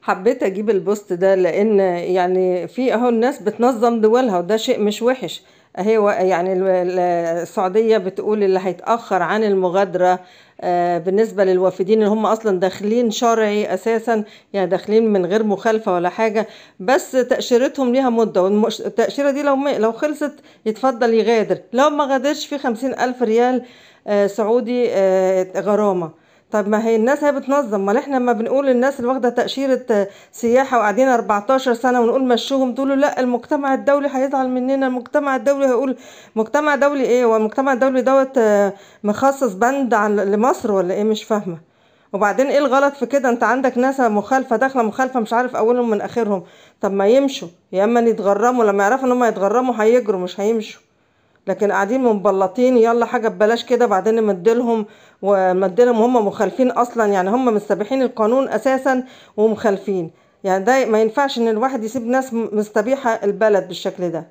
حبيت اجيب البوست ده لان يعني في اهو الناس بتنظم دولها وده شيء مش وحش. اهي يعني السعودية بتقول اللي هيتأخر عن المغادرة بالنسبة للوافدين اللي هم اصلا داخلين شرعي اساسا، يعني داخلين من غير مخالفة ولا حاجة، بس تأشيرتهم ليها مدة، والتأشيرة دي لو خلصت يتفضل يغادر، لو ما غادرش في 50,000 ريال سعودي غرامة. طب ما هي الناس هي بتنظم، ما احنا لما بنقول الناس اللي واخده تأشيرة سياحة وقاعدين 14 سنة ونقول مشوهم، تقولوا لا المجتمع الدولي هيزعل مننا، المجتمع الدولي هيقول. مجتمع دولي ايه؟ والمجتمع الدولي دوت مخصص بند لمصر ولا ايه؟ مش فاهمة. وبعدين ايه الغلط في كده؟ انت عندك ناس مخالفة داخلة مخالفة مش عارف اولهم من اخرهم، طب ما يمشوا يا اما يتغرموا، لما يعرفوا ان هم يتغرموا هيجروا مش هيمشوا. لكن قاعدين مبلطين يلا حاجة ببلاش كده، بعدين نمدلهم ومدلهم هم مخالفين اصلا، يعني هم مستبيحين القانون اساسا ومخالفين. يعني ده ما ينفعش ان الواحد يسيب ناس مستبيحة البلد بالشكل ده.